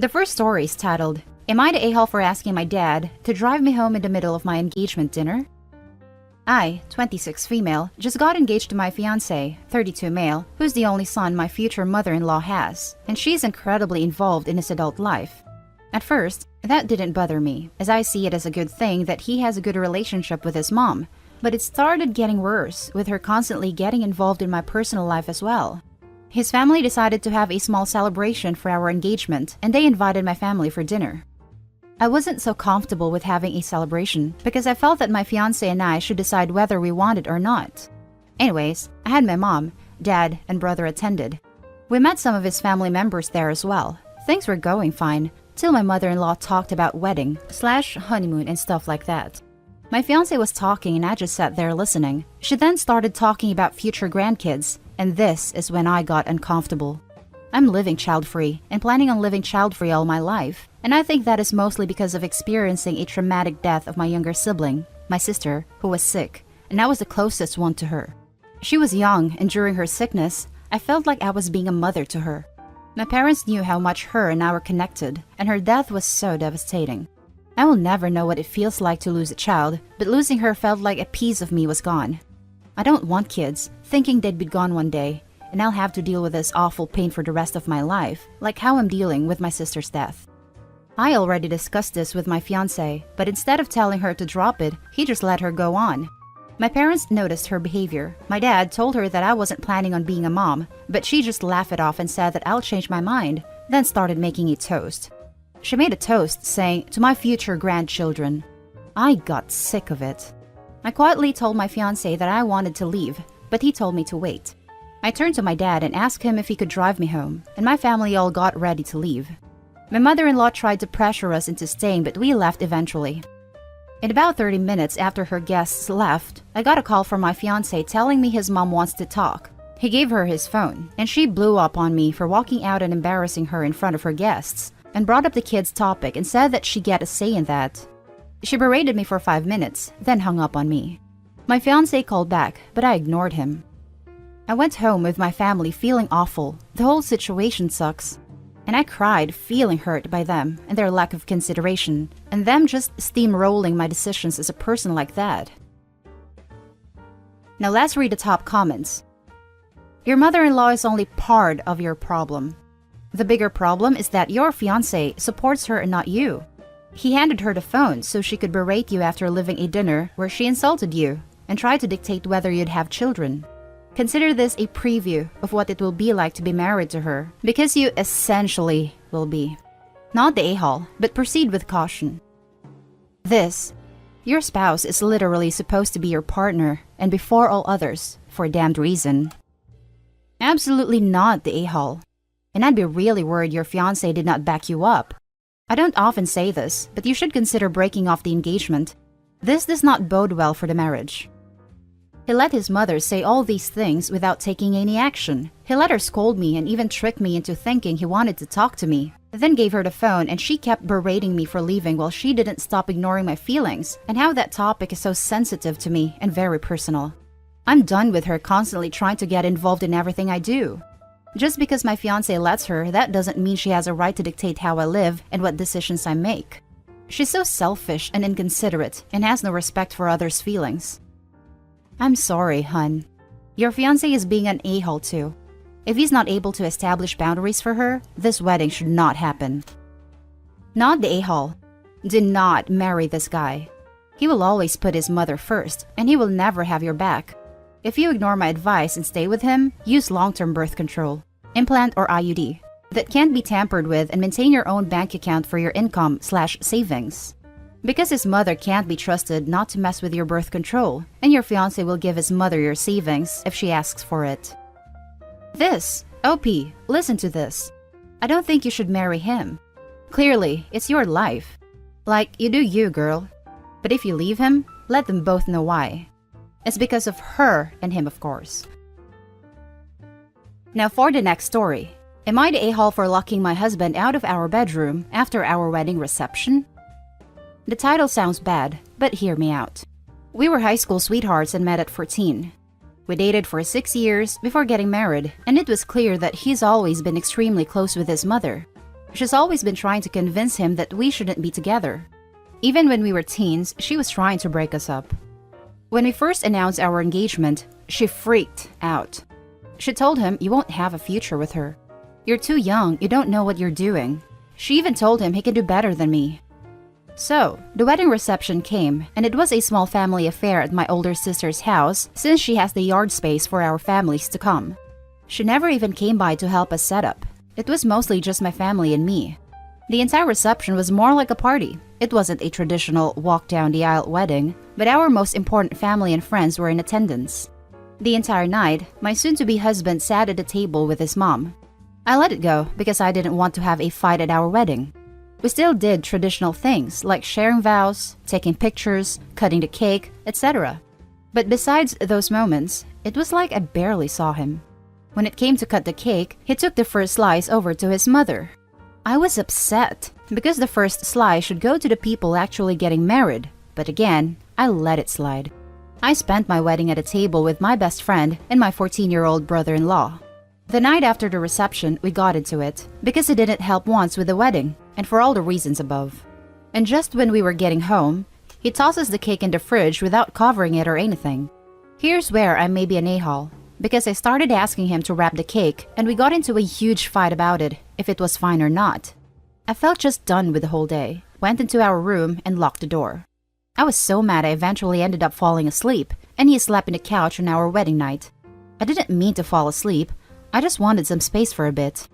The first story is titled, "Am I the a-hole for asking my dad to drive me home in the middle of my engagement dinner?" I, 26 female, just got engaged to my fiance, 32 male, who's the only son my future mother-in-law has, and she's incredibly involved in his adult life. At first, that didn't bother me, as I see it as a good thing that he has a good relationship with his mom, but it started getting worse, with her constantly getting involved in my personal life as well. His family decided to have a small celebration for our engagement, and they invited my family for dinner. I wasn't so comfortable with having a celebration because I felt that my fiancé and I should decide whether we wanted or not. Anyways, I had my mom, dad, and brother attended. We met some of his family members there as well. Things were going fine, till my mother-in-law talked about wedding/honeymoon and stuff like that. My fiancé was talking and I just sat there listening. She then started talking about future grandkids, and this is when I got uncomfortable. I'm living child-free and planning on living child-free all my life, and I think that is mostly because of experiencing a traumatic death of my younger sibling, my sister, who was sick, and I was the closest one to her. She was young, and during her sickness, I felt like I was being a mother to her. My parents knew how much her and I were connected, and her death was so devastating. I will never know what it feels like to lose a child, but losing her felt like a piece of me was gone. I don't want kids, thinking they'd be gone one day, and I'll have to deal with this awful pain for the rest of my life, like how I'm dealing with my sister's death. I already discussed this with my fiancé, but instead of telling her to drop it, he just let her go on. My parents noticed her behavior. My dad told her that I wasn't planning on being a mom, but she just laughed it off and said that I'll change my mind, then started making a toast. She made a toast saying, "To my future grandchildren." I got sick of it. I quietly told my fiancé that I wanted to leave, but he told me to wait. I turned to my dad and asked him if he could drive me home, and my family all got ready to leave. My mother-in-law tried to pressure us into staying, but we left eventually. In about 30 minutes after her guests left, I got a call from my fiancé telling me his mom wants to talk. He gave her his phone, and she blew up on me for walking out and embarrassing her in front of her guests, and brought up the kids' topic and said that she'd get a say in that. She berated me for 5 minutes, then hung up on me. My fiancé called back, but I ignored him. I went home with my family feeling awful. The whole situation sucks. And I cried, feeling hurt by them and their lack of consideration, and them just steamrolling my decisions as a person like that. Now let's read the top comments. Your mother-in-law is only part of your problem. The bigger problem is that your fiancé supports her and not you. He handed her the phone so she could berate you after leaving a dinner where she insulted you and tried to dictate whether you'd have children. Consider this a preview of what it will be like to be married to her, because you essentially will be. Not the a-hole, but proceed with caution. Your spouse is literally supposed to be your partner, and before all others, for a damned reason. Absolutely not the a-hole. And I'd be really worried your fiancé did not back you up. I don't often say this, but you should consider breaking off the engagement. This does not bode well for the marriage. He let his mother say all these things without taking any action. He let her scold me and even trick me into thinking he wanted to talk to me. Then gave her the phone and she kept berating me for leaving while she didn't stop ignoring my feelings and how that topic is so sensitive to me and very personal. I'm done with her constantly trying to get involved in everything I do. Just because my fiancé lets her, that doesn't mean she has a right to dictate how I live and what decisions I make. She's so selfish and inconsiderate and has no respect for others' feelings. I'm sorry, hun. Your fiancé is being an a-hole too. If he's not able to establish boundaries for her, this wedding should not happen. Not the a-hole. Do not marry this guy. He will always put his mother first, and he will never have your back. If you ignore my advice and stay with him, use long-term birth control, implant or IUD, that can't be tampered with, and maintain your own bank account for your income/savings. Because his mother can't be trusted not to mess with your birth control, and your fiancé will give his mother your savings if she asks for it. OP, listen to this. I don't think you should marry him. Clearly, it's your life. Like, you do you, girl. But if you leave him, let them both know why. It's because of her and him, of course. Now for the next story. Am I the a-hole for locking my husband out of our bedroom after our wedding reception? The title sounds bad, but hear me out. We were high school sweethearts and met at 14. We dated for 6 years before getting married, and it was clear that he's always been extremely close with his mother. She's always been trying to convince him that we shouldn't be together. Even when we were teens, she was trying to break us up. When we first announced our engagement, she freaked out. She told him, "You won't have a future with her. You're too young, you don't know what you're doing." She even told him he can do better than me. So, the wedding reception came, and it was a small family affair at my older sister's house since she has the yard space for our families to come. She never even came by to help us set up. It was mostly just my family and me. The entire reception was more like a party. It wasn't a traditional walk-down-the-aisle wedding, but our most important family and friends were in attendance. The entire night, my soon-to-be husband sat at a table with his mom. I let it go because I didn't want to have a fight at our wedding. We still did traditional things like sharing vows, taking pictures, cutting the cake, etc. But besides those moments, it was like I barely saw him. When it came to cut the cake, he took the first slice over to his mother. I was upset because the first slice should go to the people actually getting married, but again, I let it slide. I spent my wedding at a table with my best friend and my 14-year-old brother-in-law. The night after the reception, we got into it because he didn't help once with the wedding, and for all the reasons above. And just when we were getting home, he tosses the cake in the fridge without covering it or anything. Here's where I may be an a-hole, because I started asking him to wrap the cake, and we got into a huge fight about it, if it was fine or not. I felt just done with the whole day, went into our room, and locked the door. I was so mad I eventually ended up falling asleep, and he slept in the couch on our wedding night. I didn't mean to fall asleep, I just wanted some space for a bit.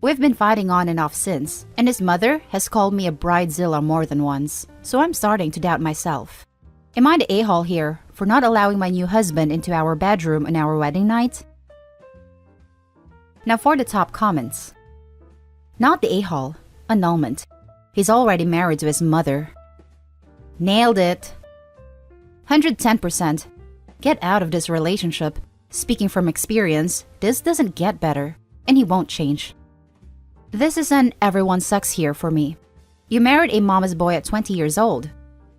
We've been fighting on and off since, and his mother has called me a bridezilla more than once, so I'm starting to doubt myself. Am I the a-hole here for not allowing my new husband into our bedroom on our wedding night? Now for the top comments. Not the a-hole, annulment. He's already married to his mother. Nailed it. 110%. Get out of this relationship. Speaking from experience, this doesn't get better, and he won't change. This is an everyone sucks here for me. You married a mama's boy at 20 years old.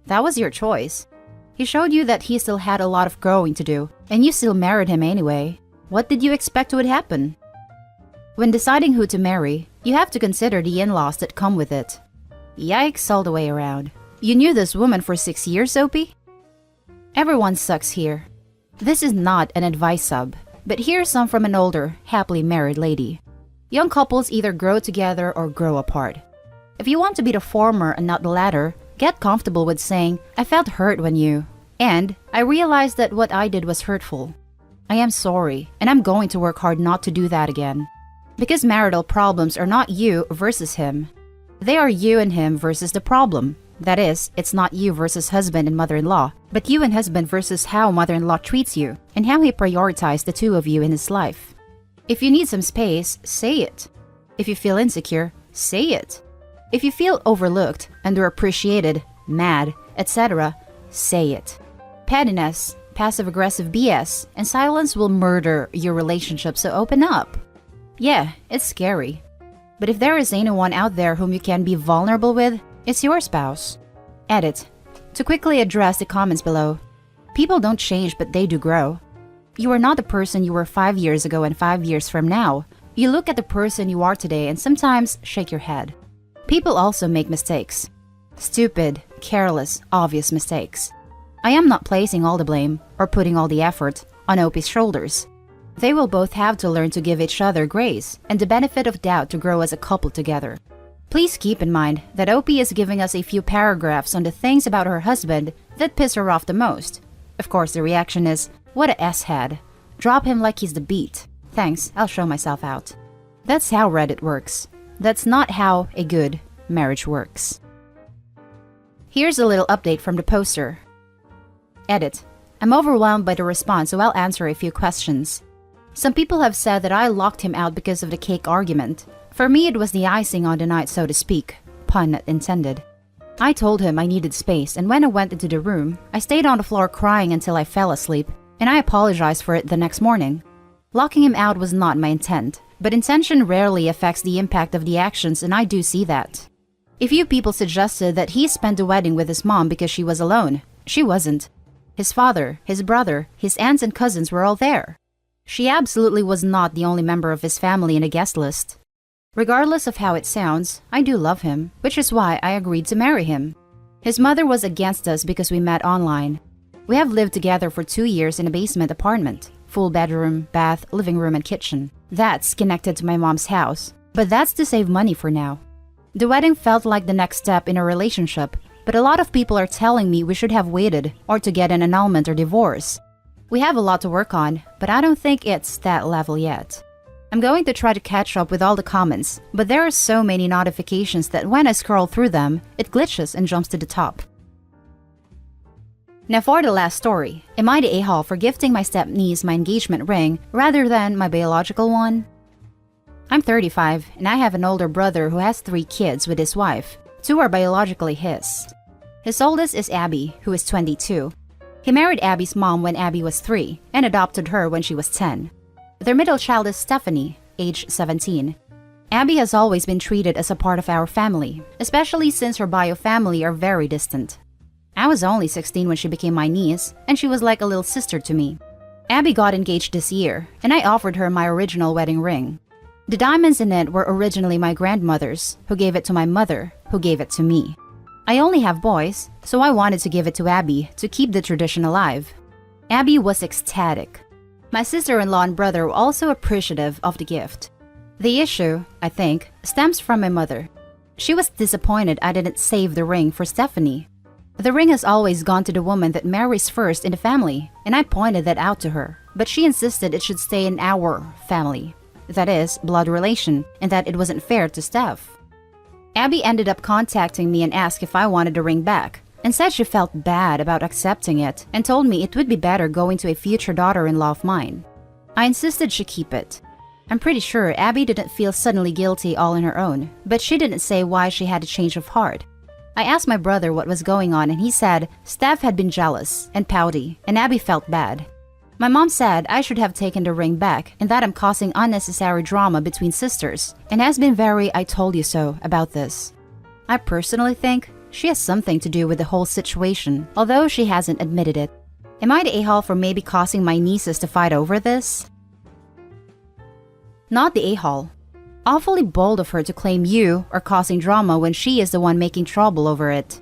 That was your choice. He showed you that he still had a lot of growing to do, and you still married him anyway. What did you expect would happen? When deciding who to marry, you have to consider the in-laws that come with it. Yikes all the way around. You knew this woman for 6 years, Opie? Everyone sucks here. This is not an advice sub, but here's some from an older, happily married lady. Young couples either grow together or grow apart. If you want to be the former and not the latter, get comfortable with saying, "I felt hurt when you," and "I realized that what I did was hurtful. I am sorry, and I'm going to work hard not to do that again." Because marital problems are not you versus him. They are you and him versus the problem. That is, it's not you versus husband and mother-in-law, but you and husband versus how mother-in-law treats you and how he prioritized the two of you in his life. If you need some space, say it. If you feel insecure, say it. If you feel overlooked, underappreciated, mad, etc., say it. Pettiness, passive-aggressive BS, and silence will murder your relationship, so open up. Yeah, it's scary. But if there is anyone out there whom you can be vulnerable with, it's your spouse. Edit. To quickly address the comments below. People don't change, but they do grow. You are not the person you were 5 years ago and 5 years from now. You look at the person you are today and sometimes shake your head. People also make mistakes. Stupid, careless, obvious mistakes. I am not placing all the blame or putting all the effort on Opie's shoulders. They will both have to learn to give each other grace and the benefit of doubt to grow as a couple together. Please keep in mind that Opie is giving us a few paragraphs on the things about her husband that piss her off the most. Of course, the reaction is, "What a S-head. Drop him like he's the beat. Thanks, I'll show myself out." That's how Reddit works. That's not how a good marriage works. Here's a little update from the poster. Edit. I'm overwhelmed by the response, so I'll answer a few questions. Some people have said that I locked him out because of the cake argument. For me, it was the icing on the night, so to speak. Pun not intended. I told him I needed space, and when I went into the room, I stayed on the floor crying until I fell asleep, and I apologized for it the next morning. Locking him out was not my intent, but intention rarely affects the impact of the actions, and I do see that. A few people suggested that he spent the wedding with his mom because she was alone. She wasn't. His father, his brother, his aunts and cousins were all there. She absolutely was not the only member of his family in a guest list. Regardless of how it sounds, I do love him, which is why I agreed to marry him. His mother was against us because we met online. We have lived together for 2 years in a basement apartment. Full bedroom, bath, living room, and kitchen. That's connected to my mom's house, but that's to save money for now. The wedding felt like the next step in a relationship, but a lot of people are telling me we should have waited or to get an annulment or divorce. We have a lot to work on, but I don't think it's that level yet. I'm going to try to catch up with all the comments, but there are so many notifications that when I scroll through them, it glitches and jumps to the top. Now for the last story, am I the a-hole for gifting my step-niece my engagement ring rather than my biological one? I'm 35 and I have an older brother who has 3 kids with his wife. 2 are biologically his. His oldest is Abby, who is 22. He married Abby's mom when Abby was 3 and adopted her when she was 10. Their middle child is Stephanie, age 17. Abby has always been treated as a part of our family, especially since her bio family are very distant. I was only 16 when she became my niece, and she was like a little sister to me. Abby got engaged this year, and I offered her my original wedding ring. The diamonds in it were originally my grandmother's, who gave it to my mother, who gave it to me. I only have boys, so I wanted to give it to Abby to keep the tradition alive. Abby was ecstatic. My sister-in-law and brother were also appreciative of the gift. The issue, I think, stems from my mother. She was disappointed I didn't save the ring for Stephanie. The ring has always gone to the woman that marries first in the family, and I pointed that out to her, but she insisted it should stay in our family. That is, blood relation, and that it wasn't fair to Steph. Abby ended up contacting me and asked if I wanted the ring back, and said she felt bad about accepting it and told me it would be better going to a future daughter-in-law of mine. I insisted she keep it. I'm pretty sure Abby didn't feel suddenly guilty all on her own, but she didn't say why she had a change of heart. I asked my brother what was going on and he said Steph had been jealous and pouty and Abby felt bad. My mom said I should have taken the ring back and that I'm causing unnecessary drama between sisters and has been very I told you so about this. I personally think she has something to do with the whole situation, although she hasn't admitted it. Am I the a-hole for maybe causing my nieces to fight over this? Not the a-hole. Awfully bold of her to claim you are causing drama when she is the one making trouble over it.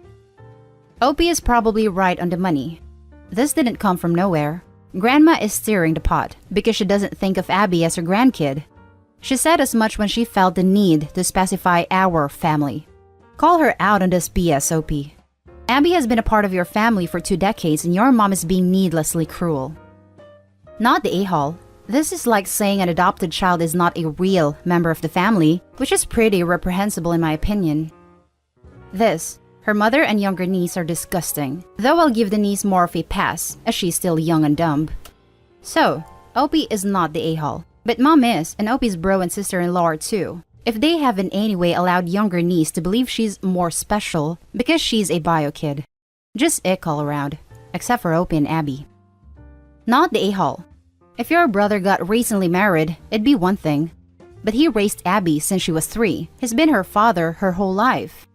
Opie is probably right on the money. This didn't come from nowhere. Grandma is stirring the pot because she doesn't think of Abby as her grandkid. She said as much when she felt the need to specify our family. Call her out on this BS, Opie. Abby has been a part of your family for 2 decades and your mom is being needlessly cruel. Not the a-hole. This is like saying an adopted child is not a real member of the family, which is pretty reprehensible in my opinion. Her mother and younger niece are disgusting, though I'll give the niece more of a pass, as she's still young and dumb. So, Opie is not the a-hole, but mom is, and Opie's bro and sister-in-law are too. If they have in any way allowed younger niece to believe she's more special because she's a bio kid. Just ick all around, except for Opie and Abby. Not the a-hole. If your brother got recently married, it'd be one thing. But he raised Abby since she was 3. He's been her father her whole life.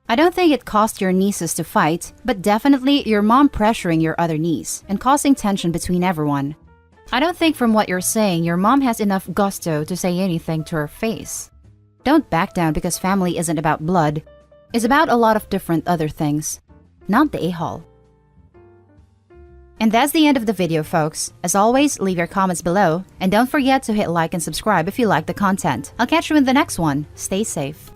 I don't think it caused your nieces to fight, but definitely your mom pressuring your other niece and causing tension between everyone. I don't think from what you're saying your mom has enough gusto to say anything to her face. Don't back down because family isn't about blood. It's about a lot of different other things. Not the a-hole. And that's the end of the video, folks. As always, leave your comments below. And don't forget to hit like and subscribe if you like the content. I'll catch you in the next one. Stay safe.